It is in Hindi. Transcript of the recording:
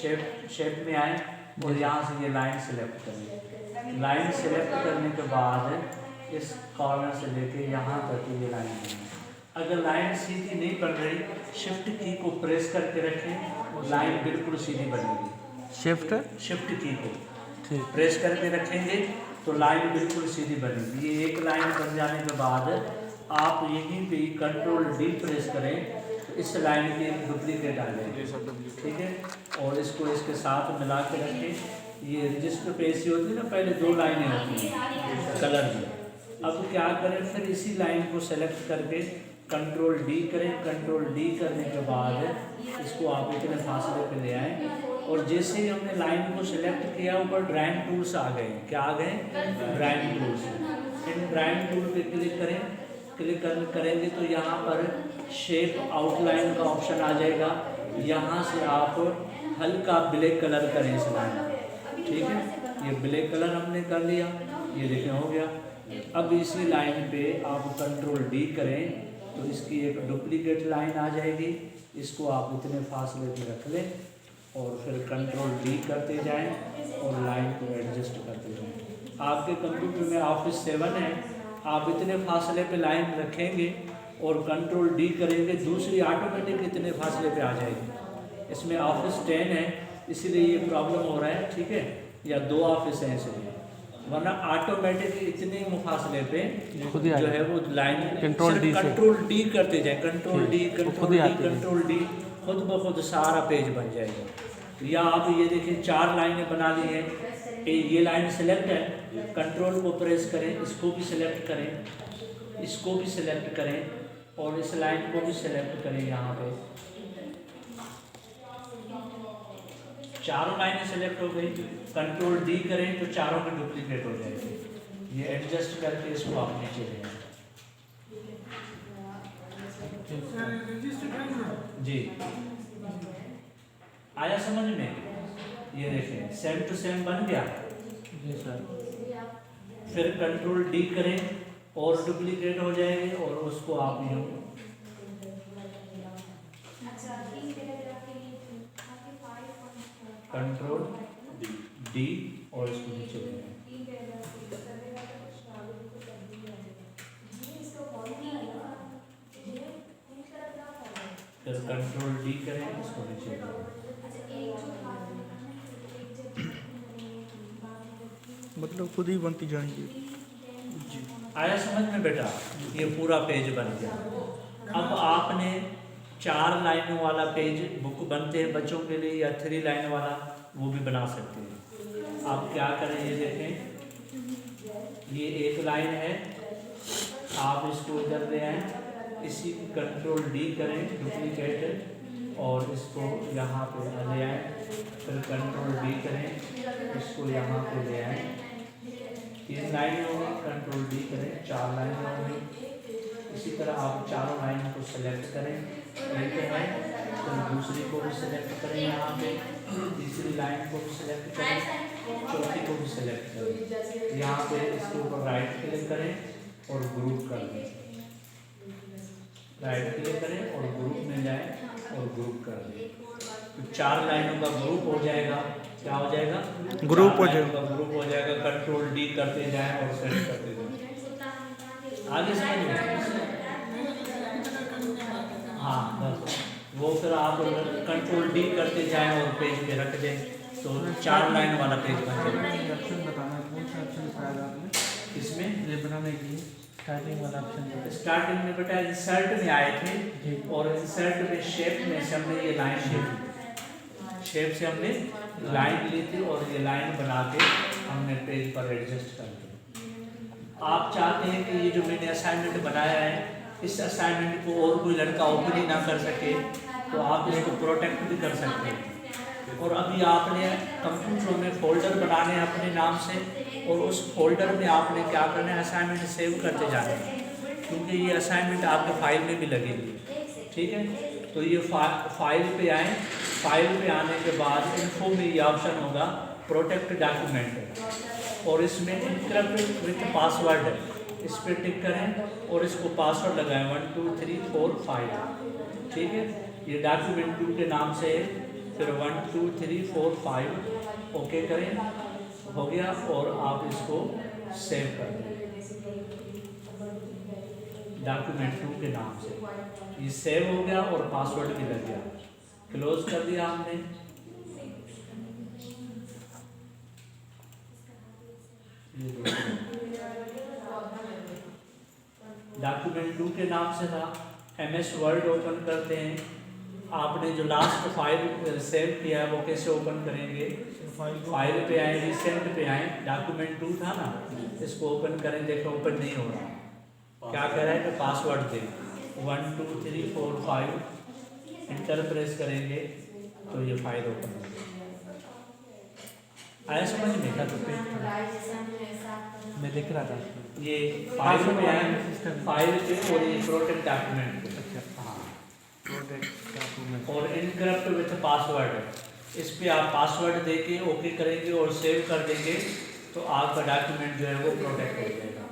शेप में आए और यहाँ से ये लाइन सेलेक्ट करें। लाइन सेलेक्ट करने के बाद इस कॉर्नर से लेके यहाँ तक ये लाइन बनेगी। अगर लाइन सीधी नहीं बन रही, शिफ्ट की को प्रेस करके रखें, लाइन बिल्कुल सीधी बनेगी। शिफ्ट की को प्रेस करके रखेंगे तो लाइन बिल्कुल सीधी बनेगी। ये एक लाइन बन जाने के बाद आप यहीं पे कंट्रोल डी प्रेस करें तो इस लाइन की एक डुप्लीकेट आ जाएगी, ठीक है। और इसको इसके साथ मिला के रखें। ये रजिस्टर पे ऐसी होती है ना, पहले 2 लाइनें होती हैं कलर में। अब क्या करें, फिर इसी लाइन को सेलेक्ट करके कंट्रोल डी करें। कंट्रोल डी करने के बाद इसको आप इतने फासले पे ले आएँ और जैसे ही हमने लाइन को सिलेक्ट किया, ऊपर ड्राइंग टूल्स आ गए। क्या आ गए? Drawing tools. इन ड्राइंग टूल पे क्लिक करें। क्लिक करेंगे तो यहाँ पर शेप आउटलाइन का ऑप्शन आ जाएगा। यहाँ से आप हल्का ब्लैक कलर करें इस लाइन, ठीक है। ये ब्लैक कलर हमने कर लिया, ये देखें हो गया। अब इसी लाइन पे आप कंट्रोल डी करें तो इसकी एक डुप्लीकेट लाइन आ जाएगी। इसको आप इतने फासले पे रख लें और फिर कंट्रोल डी करते जाएं और लाइन को एडजस्ट करते जाएं। आपके कंप्यूटर में ऑफिस 7 है, आप इतने फासले पे लाइन रखेंगे और कंट्रोल डी करेंगे, दूसरी ऑटोमेटिक इतने फासले पे आ जाएगी। इसमें ऑफिस 10 है इसीलिए ये प्रॉब्लम हो रहा है, ठीक है, या 2 ऑफिस हैं इसलिए, वरना ऑटोमेटिक इतने मुफासले पे जो है वो लाइन कंट्रोल डी करते जाए। कंट्रोल डी खुद ब खुद सारा पेज बन जाएगा। या आप ये देखिए 4 लाइनें बना ली हैं। ये लाइन सेलेक्ट है, कंट्रोल को प्रेस करें, इसको भी सिलेक्ट करें, इसको भी सिलेक्ट करें और इस लाइन को भी सिलेक्ट करें। यहाँ पे 4 लाइनें सेलेक्ट हो गई। कंट्रोल डी करें तो चारों की डुप्लीकेट हो जाएगी। ये एडजस्ट करके इसको आप नीचे ले आए जी। आया समझ में? ये देखें सेम टू सेम बन गया जी सर। फिर कंट्रोल डी करें और डुप्लीकेट हो जाएंगे और उसको आप यूँ कंट्रोल डी और इसको नीचे ले आए। फिर कंट्रोल डी करें, इसको नीचे ले आए। मतलब खुद ही बनती जाएंगी जी। आया समझ में बेटा? ये पूरा पेज बन गया। अब आपने 4 लाइनों वाला पेज बुक बनते हैं बच्चों के लिए, या 3 लाइन वाला वो भी बना सकते हैं। आप क्या करें, ये देखें, ये एक लाइन है, आप इसको इधर ले आए, इसी कंट्रोल डी करें डुप्लीकेट और इसको यहाँ पे ले आए। फिर कंट्रोल डी करें, इसको यहाँ पे ले आए। 3 लाइन होगी, कंट्रोल डी करें, 4 लाइन होगी। इसी तरह आप चारों लाइन को सेलेक्ट करें, लेते हैं तो दूसरी को भी सिलेक्ट करें, यहाँ पे तीसरी लाइन को भी सिलेक्ट करें, चौथी को भी सिलेक्ट करें। यहाँ पे इसके ऊपर राइट क्लिक करें और ग्रुप कर दें। राइट क्लिक करें और ग्रुप में जाएं और ग्रुप कर दें तो 4 लाइनों का ग्रुप हो जाएगा। क्या हो जाएगा? ग्रुप हो जाएगा। कंट्रोल डी करते जाएं और सेट करते जाएं। आगे समझ में? हाँ बस वो फिर आप कंट्रोल डी करते जाएं और पेज पे रख दें तो 4 लाइन वाला पेज बन जाएगा। ऑप्शन बताना कौन सा ऑप्शन बताया आपने इसमें ये बनाने के लिए? स्टार्टिंग वाला ऑप्शन स्टार्टिंग में बेटा इंसर्ट में आए थे और इंसर्ट में शेप में से हमने ये लाइन शेप से हमने लाइन ली थी और ये लाइन बना के हमने पेज पर एडजस्ट कर दिया। आप चाहते हैं कि ये जो मैंने असाइनमेंट बनाया है, इस असाइनमेंट को और कोई लड़का ओपन ही ना कर सके तो आप इसको प्रोटेक्ट भी कर सकते हैं। और अभी आपने कंप्यूटर में फोल्डर बनाने हैं अपने नाम से और उस फोल्डर में आपने क्या करना है, असाइनमेंट सेव करते जाना है, क्योंकि ये असाइनमेंट आपके फाइल में भी लगेगी, ठीक है। तो ये फाइल पे आए, फाइल पे आने के बाद इन्फो में ये ऑप्शन होगा प्रोटेक्ट डॉक्यूमेंट और इसमें इनक्रिप्ट विथ पासवर्ड है, इस पर टिक करें और इसको पासवर्ड लगाएं 1 2 3 4 5, ठीक है। ये डॉक्यूमेंट 2 के नाम से फिर 1 2 3 4 5 ओके करें, हो गया। और आप इसको सेव कर दें डॉक्यूमेंट 2 के नाम से। ये सेव हो गया और पासवर्ड भी लग गया। क्लोज कर दिया हमने। डॉक्यूमेंट 2 के नाम से था। MS वर्ड ओपन करते हैं। आपने जो लास्ट फाइल सेव किया है वो कैसे ओपन करेंगे? फाइल पे आए, रिसेंट पे आए, डॉक्यूमेंट 2 था ना, इसको ओपन करें। देखो ओपन नहीं हो रहा, क्या कह रहा है कि पासवर्ड दें। 1 2 3 4 5 इंटर प्रेस करेंगे तो ये फाइल ओपन हो गई। आया समझ में? क्या मैं देख रहा था ये फाइल में आए, फाइल पे और ये प्रोटेक्ट डॉक्यूमेंट। अच्छा हाँ, प्रोटेक्ट डॉक्यूमेंट और इनकरप्ट विथ पासवर्ड, इस पे आप पासवर्ड देके ओके करेंगे और सेव कर देंगे तो आपका डॉक्यूमेंट जो है वो प्रोटेक्ट हो जाएगा।